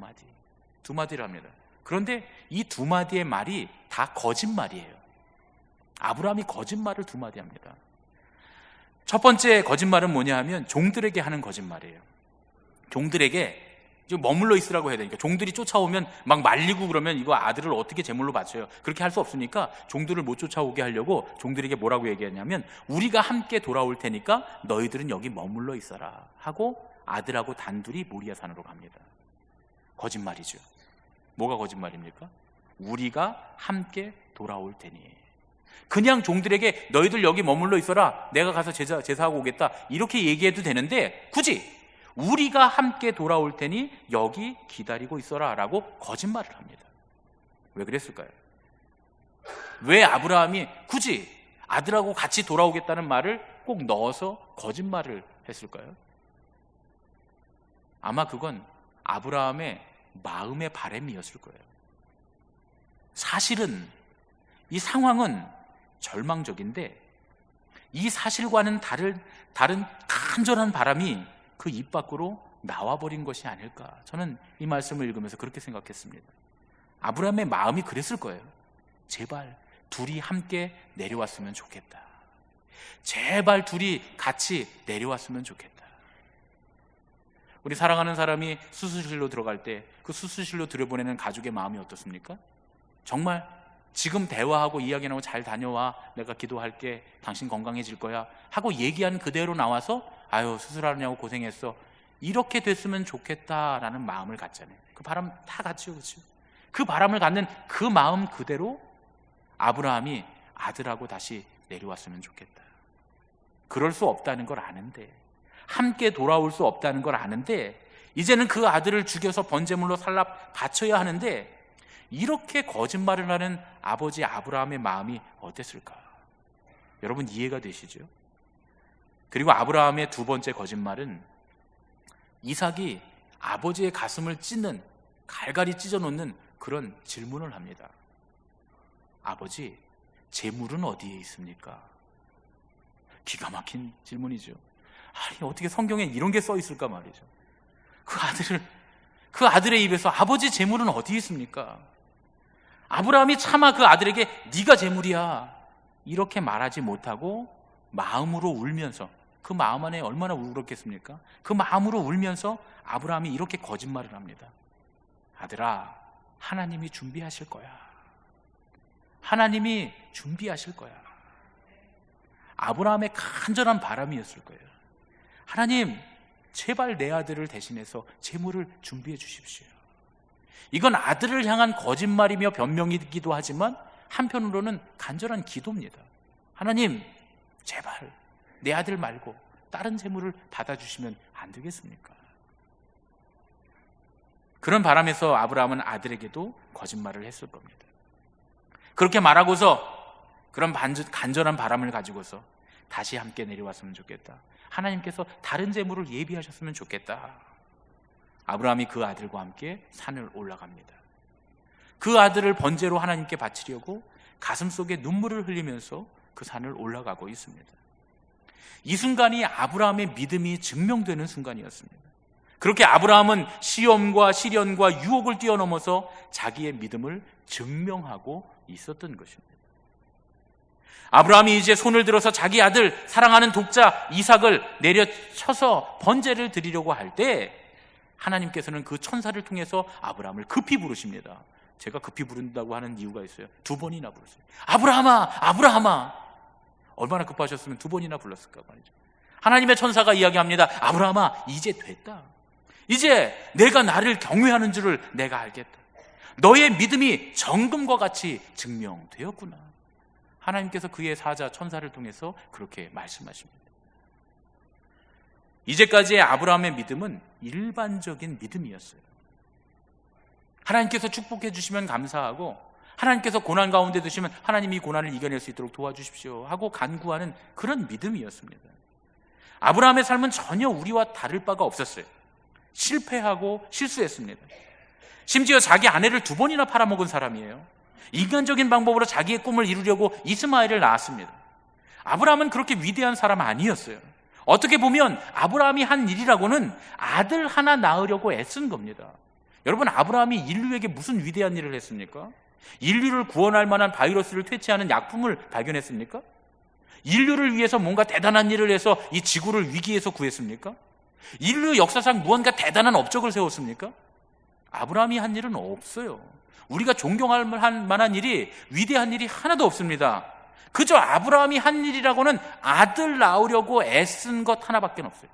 마디를 합니다. 그런데 이 두 마디의 말이 다 거짓말이에요. 아브라함이 거짓말을 두 마디 합니다. 첫 번째 거짓말은 뭐냐 하면 종들에게 하는 거짓말이에요. 종들에게 좀 머물러 있으라고 해야 되니까, 종들이 쫓아오면 막 말리고 그러면 이거 아들을 어떻게 제물로 바쳐요? 그렇게 할 수 없으니까 종들을 못 쫓아오게 하려고 종들에게 뭐라고 얘기했냐면, 우리가 함께 돌아올 테니까 너희들은 여기 머물러 있어라 하고 아들하고 단둘이 모리아산으로 갑니다. 거짓말이죠. 뭐가 거짓말입니까? 우리가 함께 돌아올 테니. 그냥 종들에게 너희들 여기 머물러 있어라, 내가 가서 제사하고 오겠다, 이렇게 얘기해도 되는데 굳이 우리가 함께 돌아올 테니 여기 기다리고 있어라 라고 거짓말을 합니다. 왜 그랬을까요? 왜 아브라함이 굳이 아들하고 같이 돌아오겠다는 말을 꼭 넣어서 거짓말을 했을까요? 아마 그건 아브라함의 마음의 바람이었을 거예요. 사실은 이 상황은 절망적인데 이 사실과는 다른 간절한 바람이 그 입 밖으로 나와버린 것이 아닐까. 저는 이 말씀을 읽으면서 그렇게 생각했습니다. 아브라함의 마음이 그랬을 거예요. 제발 둘이 함께 내려왔으면 좋겠다. 제발 둘이 같이 내려왔으면 좋겠다. 우리 사랑하는 사람이 수술실로 들어갈 때 그 수술실로 들여보내는 가족의 마음이 어떻습니까? 정말 지금 대화하고 이야기하고 잘 다녀와, 내가 기도할게, 당신 건강해질 거야 하고 얘기한 그대로 나와서 아유 수술하느냐고 고생했어, 이렇게 됐으면 좋겠다라는 마음을 갖잖아요. 그 바람 다 같죠, 그렇죠? 그 바람을 갖는 그 마음 그대로 아브라함이 아들하고 다시 내려왔으면 좋겠다. 그럴 수 없다는 걸 아는데, 함께 돌아올 수 없다는 걸 아는데, 이제는 그 아들을 죽여서 번제물로 살라 바쳐야 하는데, 이렇게 거짓말을 하는 아버지 아브라함의 마음이 어땠을까? 여러분 이해가 되시죠? 그리고 아브라함의 두 번째 거짓말은 이삭이 아버지의 가슴을 찢는, 갈갈이 찢어놓는 그런 질문을 합니다. 아버지, 재물은 어디에 있습니까? 기가 막힌 질문이죠. 아니, 어떻게 성경에 이런 게 써 있을까 말이죠. 그 아들의 입에서 아버지 재물은 어디에 있습니까? 아브라함이 차마 그 아들에게 네가 재물이야 이렇게 말하지 못하고 마음으로 울면서, 그 마음 안에 얼마나 울었겠습니까? 그 마음으로 울면서 아브라함이 이렇게 거짓말을 합니다. 아들아, 하나님이 준비하실 거야. 하나님이 준비하실 거야. 아브라함의 간절한 바람이었을 거예요. 하나님, 제발 내 아들을 대신해서 재물을 준비해 주십시오. 이건 아들을 향한 거짓말이며 변명이기도 하지만 한편으로는 간절한 기도입니다. 하나님, 제발 내 아들 말고 다른 재물을 받아주시면 안 되겠습니까? 그런 바람에서 아브라함은 아들에게도 거짓말을 했을 겁니다. 그렇게 말하고서 그런 간절한 바람을 가지고서 다시 함께 내려왔으면 좋겠다. 하나님께서 다른 재물을 예비하셨으면 좋겠다. 아브라함이 그 아들과 함께 산을 올라갑니다. 그 아들을 번제로 하나님께 바치려고 가슴속에 눈물을 흘리면서 그 산을 올라가고 있습니다. 이 순간이 아브라함의 믿음이 증명되는 순간이었습니다. 그렇게 아브라함은 시험과 시련과 유혹을 뛰어넘어서 자기의 믿음을 증명하고 있었던 것입니다. 아브라함이 이제 손을 들어서 자기 아들, 사랑하는 독자 이삭을 내려쳐서 번제를 드리려고 할 때 하나님께서는 그 천사를 통해서 아브라함을 급히 부르십니다. 제가 급히 부른다고 하는 이유가 있어요. 2번이나 불렀어요. 아브라함아, 아브라함아. 얼마나 급하셨으면 2번이나 불렀을까 말이죠. 하나님의 천사가 이야기합니다. 아브라함아, 이제 됐다. 이제 내가 나를 경외하는 줄을 내가 알겠다. 너의 믿음이 정금과 같이 증명되었구나. 하나님께서 그의 사자 천사를 통해서 그렇게 말씀하십니다. 이제까지의 아브라함의 믿음은 일반적인 믿음이었어요. 하나님께서 축복해 주시면 감사하고, 하나님께서 고난 가운데 두시면 하나님이 고난을 이겨낼 수 있도록 도와주십시오 하고 간구하는 그런 믿음이었습니다. 아브라함의 삶은 전혀 우리와 다를 바가 없었어요. 실패하고 실수했습니다. 심지어 자기 아내를 2번이나 팔아먹은 사람이에요. 인간적인 방법으로 자기의 꿈을 이루려고 이스마엘을 낳았습니다. 아브라함은 그렇게 위대한 사람 아니었어요. 어떻게 보면 아브라함이 한 일이라고는 아들 하나 낳으려고 애쓴 겁니다. 여러분, 아브라함이 인류에게 무슨 위대한 일을 했습니까? 인류를 구원할 만한 바이러스를 퇴치하는 약품을 발견했습니까? 인류를 위해서 뭔가 대단한 일을 해서 이 지구를 위기에서 구했습니까? 인류 역사상 무언가 대단한 업적을 세웠습니까? 아브라함이 한 일은 없어요. 우리가 존경할 만한 일이, 위대한 일이 하나도 없습니다. 그저 아브라함이 한 일이라고는 아들 낳으려고 애쓴 것 하나밖에 없어요.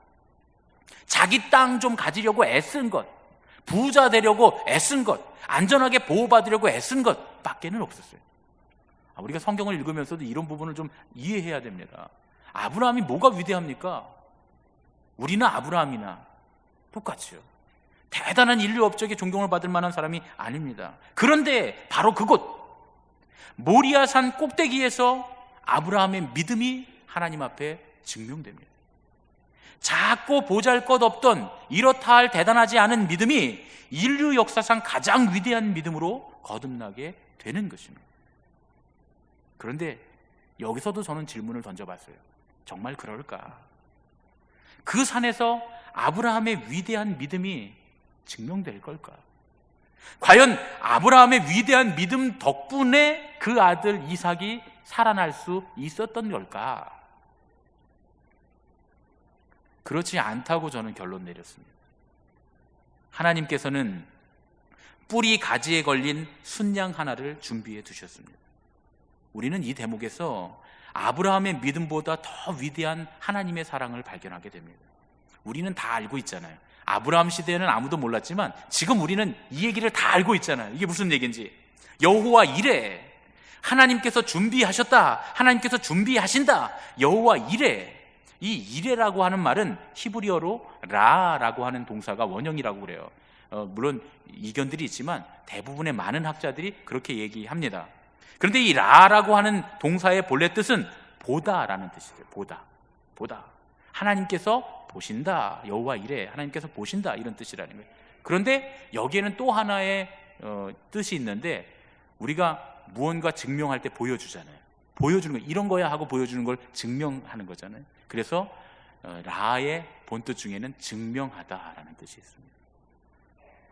자기 땅 좀 가지려고 애쓴 것, 부자 되려고 애쓴 것, 안전하게 보호받으려고 애쓴 것 밖에는 없었어요. 우리가 성경을 읽으면서도 이런 부분을 좀 이해해야 됩니다. 아브라함이 뭐가 위대합니까? 우리는 아브라함이나 똑같이요. 대단한 인류 업적에 존경을 받을 만한 사람이 아닙니다. 그런데 바로 그곳 모리아산 꼭대기에서 아브라함의 믿음이 하나님 앞에 증명됩니다. 작고 보잘것없던 이렇다 할 대단하지 않은 믿음이 인류 역사상 가장 위대한 믿음으로 거듭나게 되는 것입니다. 그런데 여기서도 저는 질문을 던져봤어요. 정말 그럴까? 그 산에서 아브라함의 위대한 믿음이 증명될 걸까? 과연 아브라함의 위대한 믿음 덕분에 그 아들 이삭이 살아날 수 있었던 걸까? 그렇지 않다고 저는 결론 내렸습니다. 하나님께서는 뿌리 가지에 걸린 순양 하나를 준비해 두셨습니다. 우리는 이 대목에서 아브라함의 믿음보다 더 위대한 하나님의 사랑을 발견하게 됩니다. 우리는 다 알고 있잖아요. 아브라함 시대에는 아무도 몰랐지만 지금 우리는 이 얘기를 다 알고 있잖아요. 이게 무슨 얘기인지. 여호와 이레, 하나님께서 준비하셨다, 하나님께서 준비하신다, 여호와 이레. 이 이레라고 하는 말은 히브리어로 라라고 하는 동사가 원형이라고 그래요. 물론 이견들이 있지만 대부분의 많은 학자들이 그렇게 얘기합니다. 그런데 이 라라고 하는 동사의 본래 뜻은 보다라는 뜻이에요. 보다. 하나님께서 보신다, 여호와 이레, 하나님께서 보신다, 이런 뜻이라는 거예요. 그런데 여기에는 또 하나의 뜻이 있는데, 우리가 무언가 증명할 때 보여주잖아요. 보여주는 거, 이런 거야 하고 보여주는 걸 증명하는 거잖아요. 그래서 라의 본뜻 중에는 증명하다라는 뜻이 있습니다.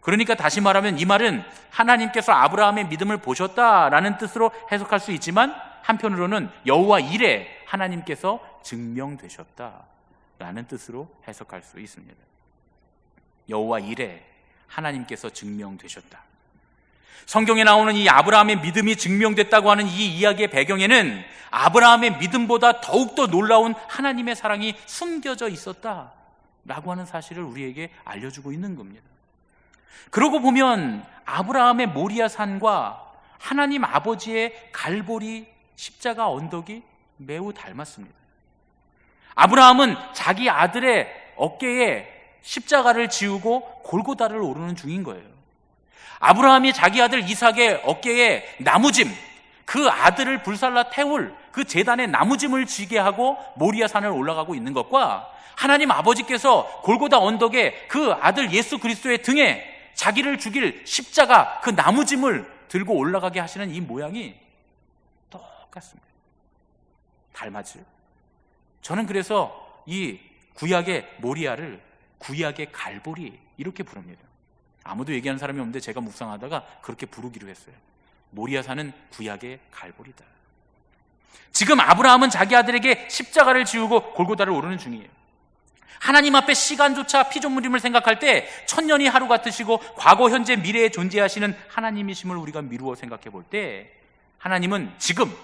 그러니까 다시 말하면 이 말은 하나님께서 아브라함의 믿음을 보셨다라는 뜻으로 해석할 수 있지만, 한편으로는 여호와 이레, 하나님께서 증명되셨다라는 뜻으로 해석할 수 있습니다. 여호와 이레, 하나님께서 증명되셨다. 성경에 나오는 이 아브라함의 믿음이 증명됐다고 하는 이 이야기의 배경에는 아브라함의 믿음보다 더욱더 놀라운 하나님의 사랑이 숨겨져 있었다라고 하는 사실을 우리에게 알려주고 있는 겁니다. 그러고 보면 아브라함의 모리아 산과 하나님 아버지의 갈보리 십자가 언덕이 매우 닮았습니다. 아브라함은 자기 아들의 어깨에 십자가를 지우고 골고다를 오르는 중인 거예요. 아브라함이 자기 아들 이삭의 어깨에 나무짐, 그 아들을 불살라 태울 그 제단에 나무짐을 지게 하고 모리아 산을 올라가고 있는 것과, 하나님 아버지께서 골고다 언덕에 그 아들 예수 그리스도의 등에 자기를 죽일 십자가, 그 나무짐을 들고 올라가게 하시는 이 모양이 똑같습니다. 닮았죠. 저는 그래서 이 구약의 모리아를 구약의 갈보리 이렇게 부릅니다. 아무도 얘기하는 사람이 없는데 제가 묵상하다가 그렇게 부르기로 했어요. 모리아산은 구약의 갈보리다. 지금 아브라함은 자기 아들에게 십자가를 지우고 골고다를 오르는 중이에요. 하나님 앞에 시간조차 피조물임을 생각할 때 천년이 하루 같으시고 과거, 현재, 미래에 존재하시는 하나님이심을 우리가 미루어 생각해 볼 때, 하나님은 지금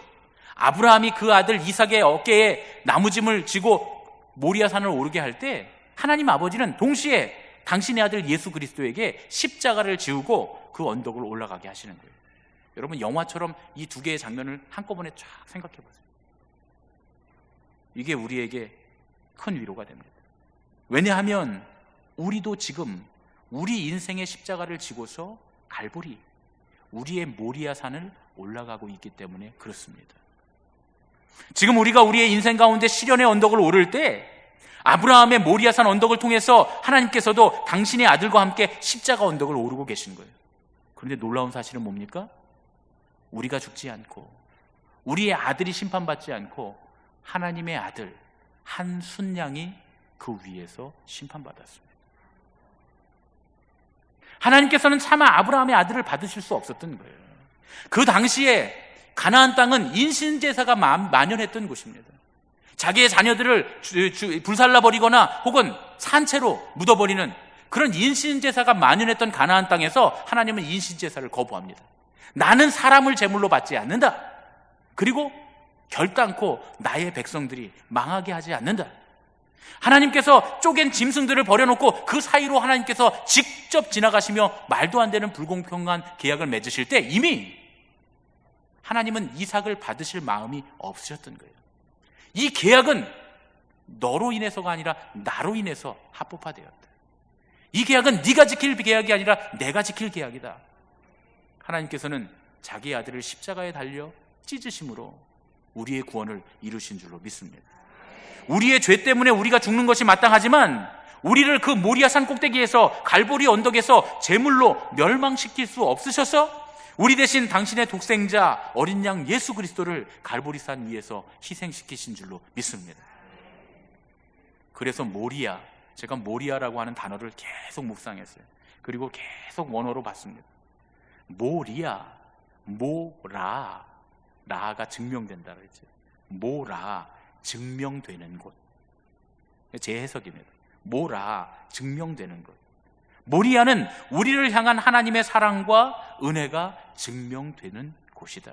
아브라함이 그 아들 이삭의 어깨에 나무짐을 지고 모리아산을 오르게 할 때, 하나님 아버지는 동시에 당신의 아들 예수 그리스도에게 십자가를 지우고 그 언덕을 올라가게 하시는 거예요. 여러분, 영화처럼 이 두 개의 장면을 한꺼번에 쫙 생각해 보세요. 이게 우리에게 큰 위로가 됩니다. 왜냐하면 우리도 지금 우리 인생의 십자가를 지고서 갈보리, 우리의 모리아산을 올라가고 있기 때문에 그렇습니다. 지금 우리가 우리의 인생 가운데 시련의 언덕을 오를 때, 아브라함의 모리아산 언덕을 통해서 하나님께서도 당신의 아들과 함께 십자가 언덕을 오르고 계신 거예요. 그런데 놀라운 사실은 뭡니까? 우리가 죽지 않고 우리의 아들이 심판받지 않고 하나님의 아들 한 순양이 그 위에서 심판받았습니다. 하나님께서는 차마 아브라함의 아들을 받으실 수 없었던 거예요. 그 당시에 가나안 땅은 인신제사가 만연했던 곳입니다. 자기의 자녀들을 불살라버리거나 혹은 산채로 묻어버리는 그런 인신제사가 만연했던 가나안 땅에서 하나님은 인신제사를 거부합니다. 나는 사람을 제물로 받지 않는다. 그리고 결단코 나의 백성들이 망하게 하지 않는다. 하나님께서 쪼갠 짐승들을 버려놓고 그 사이로 하나님께서 직접 지나가시며 말도 안 되는 불공평한 계약을 맺으실 때 이미 하나님은 이삭을 받으실 마음이 없으셨던 거예요. 이 계약은 너로 인해서가 아니라 나로 인해서 합법화되었다. 이 계약은 네가 지킬 계약이 아니라 내가 지킬 계약이다. 하나님께서는 자기 아들을 십자가에 달려 찢으심으로 우리의 구원을 이루신 줄로 믿습니다. 우리의 죄 때문에 우리가 죽는 것이 마땅하지만 우리를 그 모리아산 꼭대기에서 갈보리 언덕에서 제물로 멸망시킬 수 없으셔서 우리 대신 당신의 독생자 어린 양 예수 그리스도를 갈보리산 위에서 희생시키신 줄로 믿습니다. 그래서 모리아, 제가 모리아라고 하는 단어를 계속 묵상했어요. 그리고 계속 원어로 봤습니다. 모리아, 모라, 라가 증명된다 그랬죠. 모라, 증명되는 곳. 제 해석입니다. 모라, 증명되는 곳. 모리아는 우리를 향한 하나님의 사랑과 은혜가 증명되는 곳이다.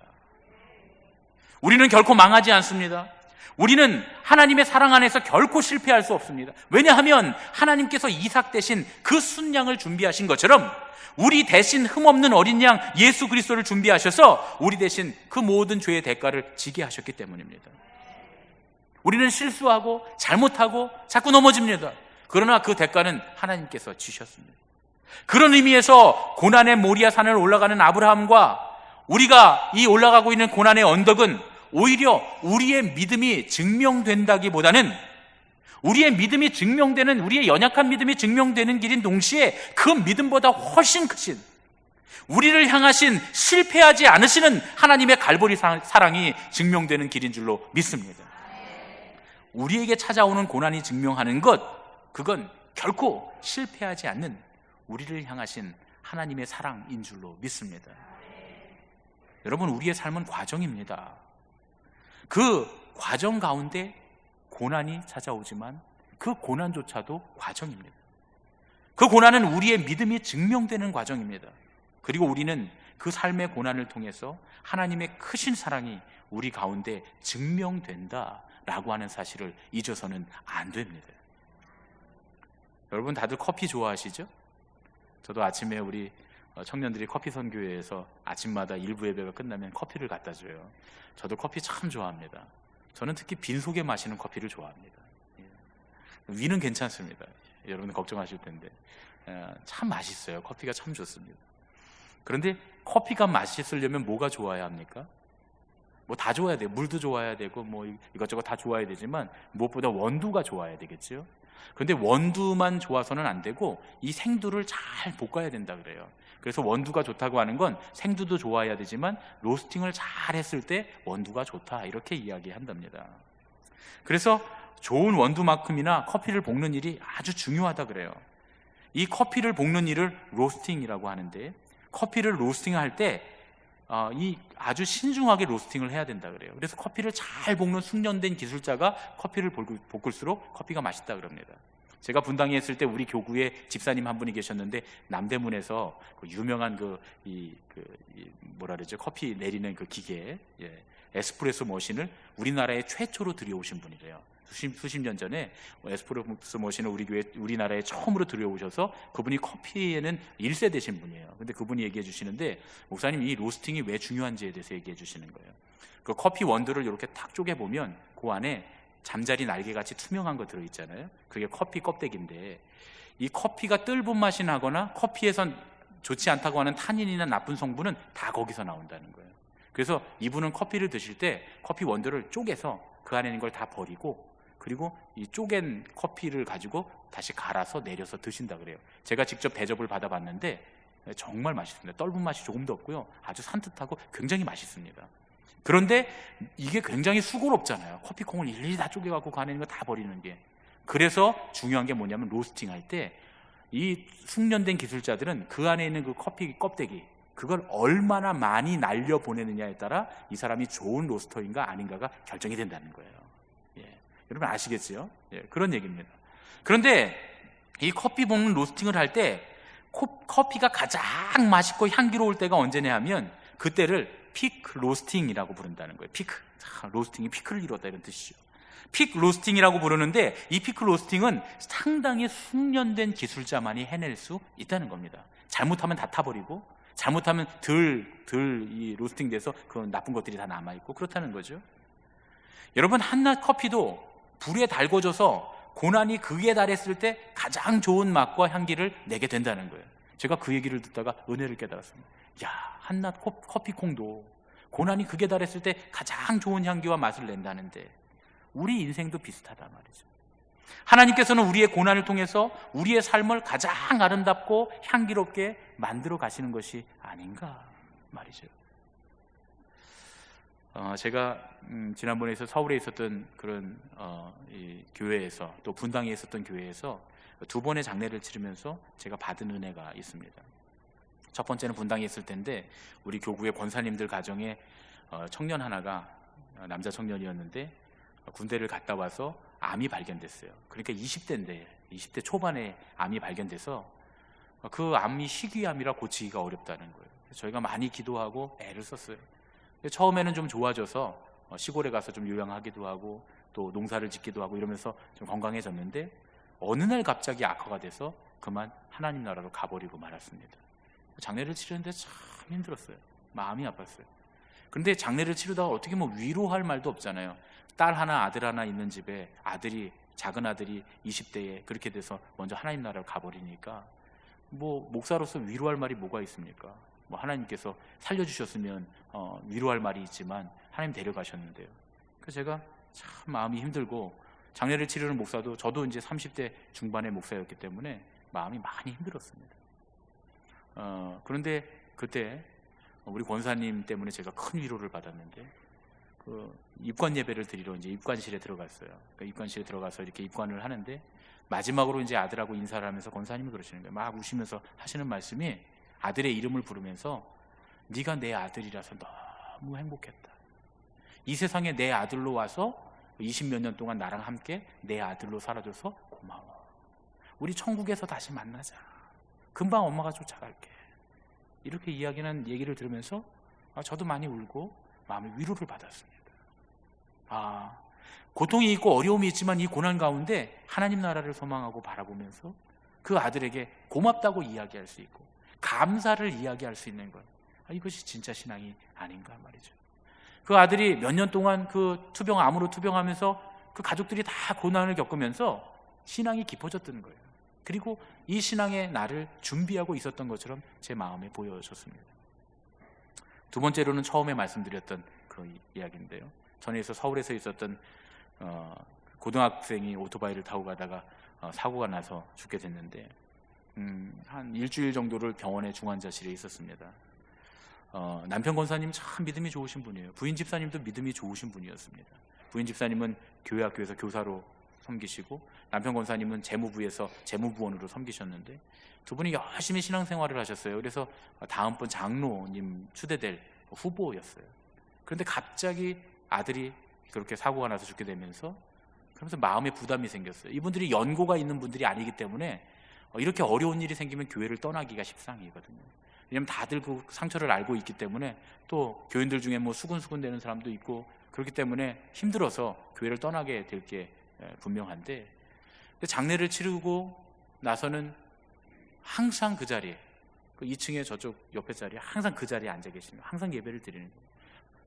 우리는 결코 망하지 않습니다. 우리는 하나님의 사랑 안에서 결코 실패할 수 없습니다. 왜냐하면 하나님께서 이삭 대신 그 순양을 준비하신 것처럼 우리 대신 흠없는 어린 양 예수 그리스도를 준비하셔서 우리 대신 그 모든 죄의 대가를 지게 하셨기 때문입니다. 우리는 실수하고 잘못하고 자꾸 넘어집니다. 그러나 그 대가는 하나님께서 지셨습니다. 그런 의미에서 고난의 모리아 산을 올라가는 아브라함과 우리가 이 올라가고 있는 고난의 언덕은 오히려 우리의 믿음이 증명된다기보다는 우리의 믿음이 증명되는, 우리의 연약한 믿음이 증명되는 길인 동시에 그 믿음보다 훨씬 크신, 우리를 향하신 실패하지 않으시는 하나님의 갈보리 사랑이 증명되는 길인 줄로 믿습니다. 우리에게 찾아오는 고난이 증명하는 것, 그건 결코 실패하지 않는 우리를 향하신 하나님의 사랑인 줄로 믿습니다. 여러분, 우리의 삶은 과정입니다. 그 과정 가운데 고난이 찾아오지만 그 고난조차도 과정입니다. 그 고난은 우리의 믿음이 증명되는 과정입니다. 그리고 우리는 그 삶의 고난을 통해서 하나님의 크신 사랑이 우리 가운데 증명된다라고 하는 사실을 잊어서는 안 됩니다. 여러분, 다들 커피 좋아하시죠? 저도 아침에 우리 청년들이 커피 선교회에서 아침마다 일부 예배가 끝나면 커피를 갖다 줘요. 저도 커피 참 좋아합니다. 저는 특히 빈속에 마시는 커피를 좋아합니다. 위는 괜찮습니다. 여러분 걱정하실 텐데 참 맛있어요. 커피가 참 좋습니다. 그런데 커피가 맛있으려면 뭐가 좋아야 합니까? 뭐 다 좋아야 돼요. 물도 좋아야 되고 뭐 이것저것 다 좋아야 되지만 무엇보다 원두가 좋아야 되겠죠. 그런데 원두만 좋아서는 안 되고 이 생두를 잘 볶아야 된다 그래요. 그래서 원두가 좋다고 하는 건 생두도 좋아야 되지만 로스팅을 잘 했을 때 원두가 좋다, 이렇게 이야기한답니다. 그래서 좋은 원두만큼이나 커피를 볶는 일이 아주 중요하다 그래요. 이 커피를 볶는 일을 로스팅이라고 하는데, 커피를 로스팅할 때 이 아주 신중하게 로스팅을 해야 된다 그래요. 그래서 커피를 잘 볶는 숙련된 기술자가 커피를 볶을수록 커피가 맛있다 그럽니다. 제가 분당에 있을 때 우리 교구에 집사님 한 분이 계셨는데, 남대문에서 그 유명한 뭐라 그러죠, 커피 내리는 그 기계, 에스프레소 머신을 우리나라에 최초로 들여오신 분이래요. 수십 년 전에 에스프레소 머신을 우리나라에 처음으로 들여오셔서 그분이 커피에는 1세 되신 분이에요. 근데 그분이 얘기해 주시는데, 목사님, 이 로스팅이 왜 중요한지에 대해서 얘기해 주시는 거예요. 그 커피 원두를 이렇게 탁 쪼개 보면 그 안에 잠자리 날개같이 투명한 거 들어있잖아요. 그게 커피 껍데기인데, 이 커피가 뜰분 맛이 나거나 커피에선 좋지 않다고 하는 탄닌이나 나쁜 성분은 다 거기서 나온다는 거예요. 그래서 이분은 커피를 드실 때 커피 원두를 쪼개서 그 안에 있는 걸 다 버리고, 그리고 이 쪼갠 커피를 가지고 다시 갈아서 내려서 드신다 그래요. 제가 직접 대접을 받아봤는데 정말 맛있습니다. 떫은 맛이 조금도 없고요, 아주 산뜻하고 굉장히 맛있습니다. 그런데 이게 굉장히 수고롭잖아요. 커피콩을 일일이 다 쪼개갖고 그 안에 있는 거 다 버리는 게. 그래서 중요한 게 뭐냐면, 로스팅 할 때 이 숙련된 기술자들은 그 안에 있는 그 커피 껍데기, 그걸 얼마나 많이 날려보내느냐에 따라 이 사람이 좋은 로스터인가 아닌가가 결정이 된다는 거예요. 여러분 아시겠죠? 그런 얘기입니다. 그런데 이 커피 볶는 로스팅을 할 때 커피가 가장 맛있고 향기로울 때가 언제냐 하면, 그때를 피크 로스팅이라고 부른다는 거예요. 피크, 로스팅이 피크를 이뤘다, 이런 뜻이죠. 피크 로스팅이라고 부르는데, 이 피크 로스팅은 상당히 숙련된 기술자만이 해낼 수 있다는 겁니다. 잘못하면 다 타버리고, 잘못하면 이 로스팅 돼서 그 나쁜 것들이 다 남아있고 그렇다는 거죠. 여러분, 한낱 커피도 불에 달궈져서 고난이 극에 달했을 때 가장 좋은 맛과 향기를 내게 된다는 거예요. 제가 그 얘기를 듣다가 은혜를 깨달았습니다. 야, 한낱 커피콩도 고난이 극에 달했을 때 가장 좋은 향기와 맛을 낸다는데, 우리 인생도 비슷하단 말이죠. 하나님께서는 우리의 고난을 통해서 우리의 삶을 가장 아름답고 향기롭게 만들어 가시는 것이 아닌가 말이죠. 제가 지난번에 서울에 있었던 그런 이 교회에서, 또 분당에 있었던 교회에서 두 번의 장례를 치르면서 제가 받은 은혜가 있습니다. 첫 번째는 분당에 있을 텐데, 우리 교구의 권사님들 가정에 청년 하나가, 남자 청년이었는데 군대를 갔다 와서 암이 발견됐어요. 그러니까 20대인데 20대 초반에 암이 발견돼서 그 암이 희귀암이라 고치기가 어렵다는 거예요. 저희가 많이 기도하고 애를 썼어요. 처음에는 좀 좋아져서 시골에 가서 좀 요양하기도 하고 또 농사를 짓기도 하고 이러면서 좀 건강해졌는데 어느 날 갑자기 악화가 돼서 그만 하나님 나라로 가버리고 말았습니다. 장례를 치르는데 참 힘들었어요. 마음이 아팠어요. 그런데 장례를 치르다가 어떻게 뭐 위로할 말도 없잖아요. 딸 하나 아들 하나 있는 집에 작은 아들이 20대에 그렇게 돼서 먼저 하나님 나라로 가버리니까 뭐 목사로서 위로할 말이 뭐가 있습니까? 뭐 하나님께서 살려주셨으면 위로할 말이 있지만 하나님 데려가셨는데요. 그래서 제가 참 마음이 힘들고 장례를 치르는 목사도 저도 이제 30대 중반의 목사였기 때문에 마음이 많이 힘들었습니다. 그런데 그때 우리 권사님 때문에 제가 큰 위로를 받았는데 그 입관 예배를 드리러 이제 입관실에 들어갔어요. 그러니까 입관실에 들어가서 이렇게 입관을 하는데 마지막으로 이제 아들하고 인사를 하면서 권사님이 그러시는 거예요. 막 우시면서 하시는 말씀이 아들의 이름을 부르면서 네가 내 아들이라서 너무 행복했다. 이 세상에 내 아들로 와서 20몇 년 동안 나랑 함께 내 아들로 살아줘서 고마워. 우리 천국에서 다시 만나자. 금방 엄마가 쫓아갈게. 이렇게 이야기는 얘기를 들으면서 저도 많이 울고 마음의 위로를 받았습니다. 고통이 있고 어려움이 있지만 이 고난 가운데 하나님 나라를 소망하고 바라보면서 그 아들에게 고맙다고 이야기할 수 있고 감사를 이야기할 수 있는 것, 이것이 진짜 신앙이 아닌가 말이죠. 그 아들이 몇 년 동안 그 암으로 투병하면서 그 가족들이 다 고난을 겪으면서 신앙이 깊어졌던 거예요. 그리고 이 신앙의 날을 준비하고 있었던 것처럼 제 마음에 보여졌습니다. 두 번째로는 처음에 말씀드렸던 그 이야기인데요. 전에서 서울에서 있었던 고등학생이 오토바이를 타고 가다가 사고가 나서 죽게 됐는데 한 일주일 정도를 병원의 중환자실에 있었습니다. 남편 권사님 참 믿음이 좋으신 분이에요. 부인 집사님도 믿음이 좋으신 분이었습니다. 부인 집사님은 교회 학교에서 교사로 섬기시고 남편 권사님은 재무부에서 재무부원으로 섬기셨는데 두 분이 열심히 신앙생활을 하셨어요. 그래서 다음번 장로님 추대될 후보였어요. 그런데 갑자기 아들이 그렇게 사고가 나서 죽게 되면서 그러면서 마음에 부담이 생겼어요. 이분들이 연고가 있는 분들이 아니기 때문에 이렇게 어려운 일이 생기면 교회를 떠나기가 십상이거든요. 왜냐하면 다들 그 상처를 알고 있기 때문에 또 교인들 중에 뭐 수군수군 되는 사람도 있고 그렇기 때문에 힘들어서 교회를 떠나게 될 게 분명한데 장례를 치르고 나서는 항상 그 자리에 그 2층에 저쪽 옆에 자리에 항상 그 자리에 앉아 계시는 항상 예배를 드리는 거예요.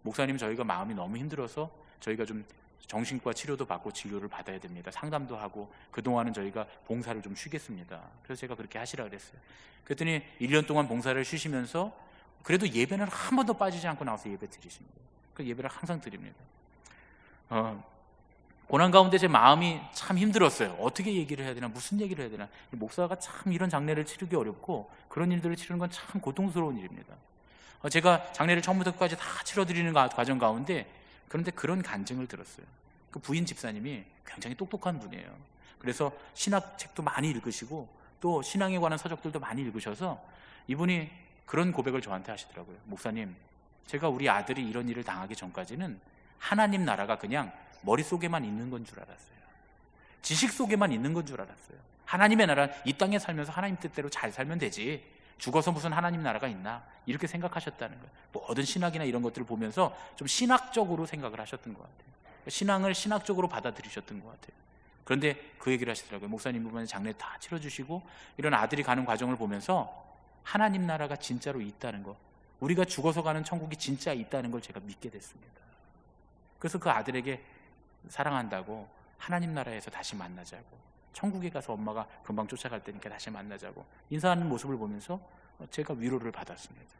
목사님 저희가 마음이 너무 힘들어서 저희가 좀 정신과 치료도 받고 진료를 받아야 됩니다. 상담도 하고 그동안은 저희가 봉사를 좀 쉬겠습니다. 그래서 제가 그렇게 하시라 그랬어요. 그랬더니 1년 동안 봉사를 쉬시면서 그래도 예배는 한 번도 빠지지 않고 나와서 예배 드리십니다. 그 예배를 항상 드립니다. 고난 가운데 제 마음이 참 힘들었어요. 어떻게 얘기를 해야 되나, 무슨 얘기를 해야 되나. 목사가 참 이런 장례를 치르기 어렵고 그런 일들을 치르는 건 참 고통스러운 일입니다. 제가 장례를 처음부터 끝까지 다 치러드리는 과정 가운데 그런데 그런 간증을 들었어요. 그 부인 집사님이 굉장히 똑똑한 분이에요. 그래서 신학책도 많이 읽으시고 또 신앙에 관한 서적들도 많이 읽으셔서 이분이 그런 고백을 저한테 하시더라고요. 목사님, 제가 우리 아들이 이런 일을 당하기 전까지는 하나님 나라가 그냥 머릿속에만 있는 건 줄 알았어요. 지식 속에만 있는 건 줄 알았어요. 하나님의 나라는 이 땅에 살면서 하나님 뜻대로 잘 살면 되지 죽어서 무슨 하나님 나라가 있나 이렇게 생각하셨다는 거예요. 모든 신학이나 이런 것들을 보면서 좀 신학적으로 생각을 하셨던 것 같아요. 신앙을 신학적으로 받아들이셨던 것 같아요. 그런데 그 얘기를 하시더라고요. 목사님 이번에 장례 다 치러주시고 이런 아들이 가는 과정을 보면서 하나님 나라가 진짜로 있다는 거, 우리가 죽어서 가는 천국이 진짜 있다는 걸 제가 믿게 됐습니다. 그래서 그 아들에게 사랑한다고, 하나님 나라에서 다시 만나자고, 천국에 가서 엄마가 금방 쫓아갈 테니까 다시 만나자고 인사하는 모습을 보면서 제가 위로를 받았습니다.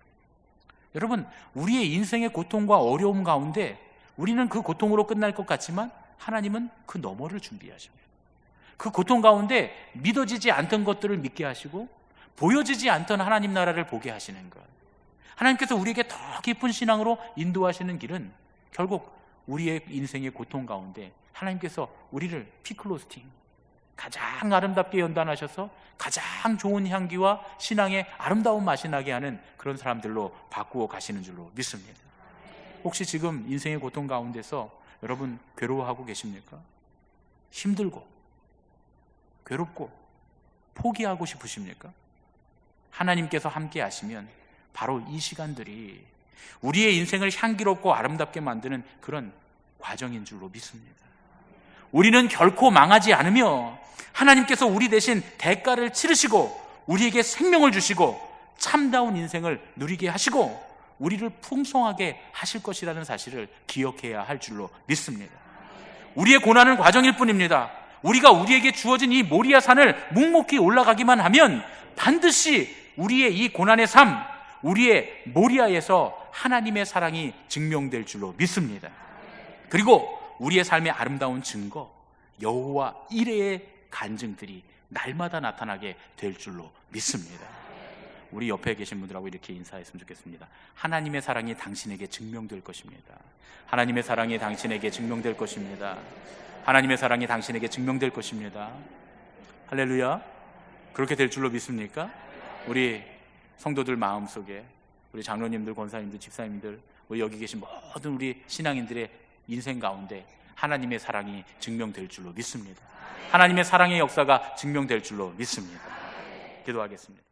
여러분, 우리의 인생의 고통과 어려움 가운데 우리는 그 고통으로 끝날 것 같지만 하나님은 그 너머를 준비하십니다. 그 고통 가운데 믿어지지 않던 것들을 믿게 하시고 보여지지 않던 하나님 나라를 보게 하시는 것, 하나님께서 우리에게 더 깊은 신앙으로 인도하시는 길은 결국 우리의 인생의 고통 가운데 하나님께서 우리를 피클로스팅, 가장 아름답게 연단하셔서 가장 좋은 향기와 신앙의 아름다운 맛이 나게 하는 그런 사람들로 바꾸어 가시는 줄로 믿습니다. 혹시 지금 인생의 고통 가운데서 여러분 괴로워하고 계십니까? 힘들고 괴롭고 포기하고 싶으십니까? 하나님께서 함께 하시면 바로 이 시간들이 우리의 인생을 향기롭고 아름답게 만드는 그런 과정인 줄로 믿습니다. 우리는 결코 망하지 않으며 하나님께서 우리 대신 대가를 치르시고 우리에게 생명을 주시고 참다운 인생을 누리게 하시고 우리를 풍성하게 하실 것이라는 사실을 기억해야 할 줄로 믿습니다. 우리의 고난은 과정일 뿐입니다. 우리가 우리에게 주어진 이 모리아 산을 묵묵히 올라가기만 하면 반드시 우리의 이 고난의 삶, 우리의 모리아에서 하나님의 사랑이 증명될 줄로 믿습니다. 그리고 우리의 삶의 아름다운 증거, 여호와 이레의 간증들이 날마다 나타나게 될 줄로 믿습니다. 우리 옆에 계신 분들하고 이렇게 인사했으면 좋겠습니다. 하나님의 사랑이 당신에게 증명될 것입니다. 하나님의 사랑이 당신에게 증명될 것입니다. 하나님의 사랑이 당신에게 증명될 것입니다. 할렐루야. 그렇게 될 줄로 믿습니까? 우리 성도들 마음속에 우리 장로님들, 권사님들, 집사님들, 우리 여기 계신 모든 우리 신앙인들의 인생 가운데 하나님의 사랑이 증명될 줄로 믿습니다. 하나님의 사랑의 역사가 증명될 줄로 믿습니다. 기도하겠습니다.